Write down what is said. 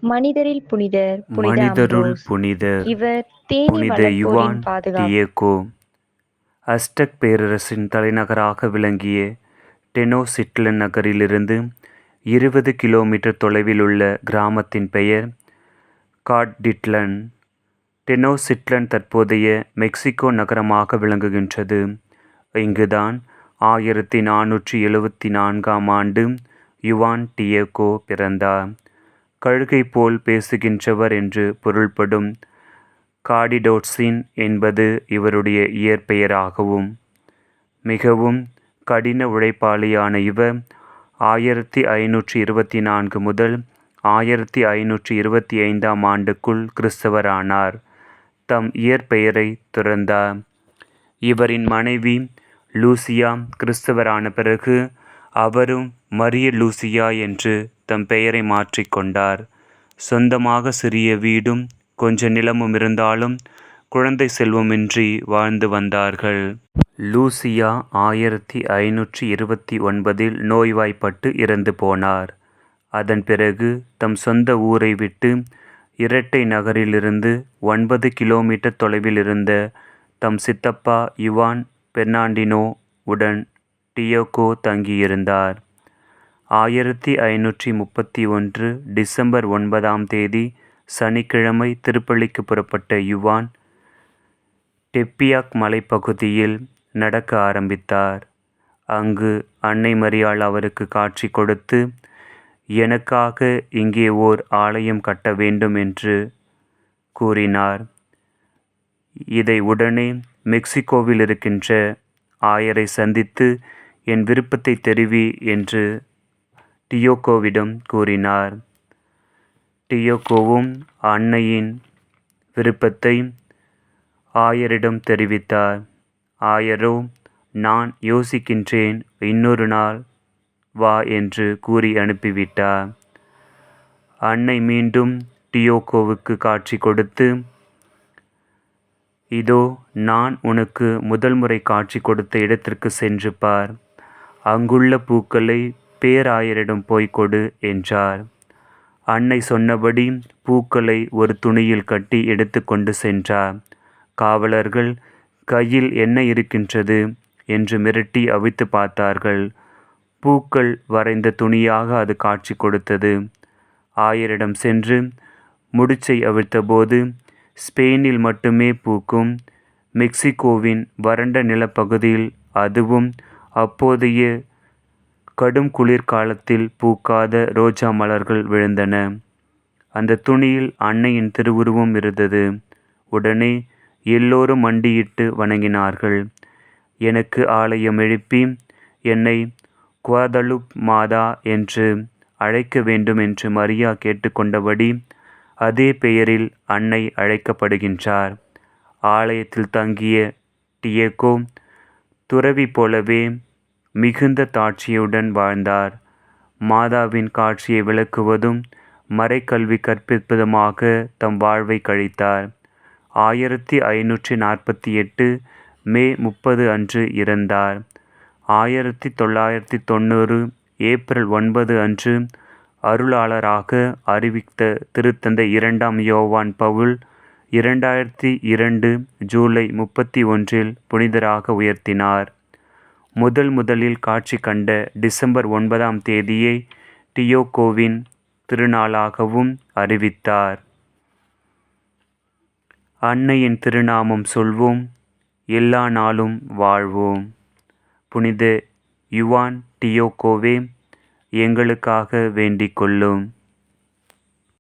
மனிதரில் புனிதர் புனித மனிதருள் அம்ப்ரோஸ். புனிதர் இவர் தேனி புனித வளர்ப்போரின் யுவான் பாதுகாப்பு. டியேகோ. அஸ்டக் பேரரசின் தலைநகராக விளங்கிய டெனோசிட்லன் நகரிலிருந்து 20 கிலோமீட்டர் தொலைவில் உள்ள கிராமத்தின் பெயர் காட்டிட்லன். டெனோசிட்லன் தற்போதைய மெக்சிகோ நகரமாக விளங்குகின்றது. இங்குதான் 1474ஆம் ஆண்டு யுவான் டியேகோ பிறந்தார். கழுகை போல் பேசுகின்றவர் என்று பொருள்படும் காடிடோட்சின் என்பது இவருடைய இயற்பெயராகவும். மிகவும் கடின உழைப்பாளியான இவர் 1524 முதல் 1525ஆம் ஆண்டுக்குள் கிறிஸ்தவரானார். தம் இயற்பெயரை துறந்தார். இவரின் மனைவி லூசியா கிறிஸ்தவரான பிறகு அவரும் மரிய லூசியா என்று தம் பெயரை மாற்றிக்கொண்டார். சொந்தமாக சிறிய வீடும் கொஞ்ச நிலமும் இருந்தாலும் குழந்தை செல்வமின்றி வாழ்ந்து வந்தார்கள். லூசியா 1529இல் நோய்வாய்ப்பட்டு இறந்து போனார். அதன் பிறகு தம் சொந்த ஊரை விட்டு இரட்டை நகரிலிருந்து 9 கிலோமீட்டர் தொலைவில் இருந்த தம் சித்தப்பா யுவான் பெர்னாண்டினோ உடன் டியேகோ தங்கியிருந்தார். 1531 டிசம்பர் 9ஆம் தேதி சனிக்கிழமை திருப்பலிக்கு புறப்பட்ட யுவான் டெப்பியாக் மலைப்பகுதியில் நடக்க ஆரம்பித்தார். அங்கு அன்னை மரியாள் அவருக்கு காட்சி கொடுத்து, எனக்காக இங்கே ஓர் ஆலயம் கட்ட வேண்டும் என்று கூறினார். இதை உடனே மெக்சிகோவில் இருக்கின்ற ஆயரை சந்தித்து என் விருப்பத்தை தெரிவி என்று டியேகோவிடம் கூறினார். டியேகோவும் அன்னையின் விருப்பத்தை ஆயரிடம் தெரிவித்தார். ஆயரோ, நான் யோசிக்கின்றேன், இன்னொரு நாள் வா என்று கூறி அனுப்பிவிட்டார். அன்னை மீண்டும் டியேகோவுக்கு காட்சி கொடுத்து, இதோ நான் உனக்கு முதல் முறை காட்சி கொடுத்த இடத்திற்கு சென்று பார். அங்குள்ள பூக்களை பேராயரிடம் போய்க் கொடு என்றார். அன்னை சொன்னபடி பூக்களை ஒரு துணியில் கட்டி எடுத்து கொண்டு சென்றார். காவலர்கள் கையில் என்ன இருக்கின்றது என்று மிரட்டி அவிழ்த்து பார்த்தார்கள். பூக்கள் வரைந்த துணியாக அது காட்சி கொடுத்தது. ஆயரிடம் சென்று முடிச்சை அவிழ்த்தபோது, ஸ்பெயினில் மட்டுமே பூக்கும் மெக்சிகோவின் வறண்ட நிலப்பகுதியில், அதுவும் அப்போதைய கடும் குளிர்காலத்தில் பூக்காத ரோஜா மலர்கள் விழுந்தன. அந்த துணியில் அன்னையின் திருவுருவம் இருந்தது. உடனே எல்லோரும் மண்டியிட்டு வணங்கினார்கள். எனக்கு ஆலயம் எழுப்பி என்னை குவாதலுப் மாதா என்று அழைக்க வேண்டும் என்று மரியா கேட்டுக்கொண்டபடி அதே பெயரில் அன்னை அழைக்கப்படுகின்றார். ஆலயத்தில் தங்கிய டியேகோ துறவி போலவே மிகுந்த தாட்சியுடன் வாழ்ந்தார். மாதாவின் காட்சியை விளக்குவதும் மறைக்கல்வி கற்பிப்பதுமாக தம் வாழ்வை கழித்தார். 1548 மே 30 அன்று இறந்தார். 1990 ஏப்ரல் 9 அன்று அருளாளராக அறிவித்த திருத்தந்தை 2ஆம் யோவான் பவுல் 2002 ஜூலை 31இல் புனிதராக உயர்த்தினார். முதலில் காட்சி கண்ட டிசம்பர் 9ஆம் தேதியை டியேகோவின் திருநாளாகவும் அறிவித்தார். அன்னையின் திருநாமம் சொல்வோம், எல்லா நாளும் வாழ்வோம். புனித யுவான் டியேகோவே, எங்களுக்காக வேண்டிக் கொள்ளும்.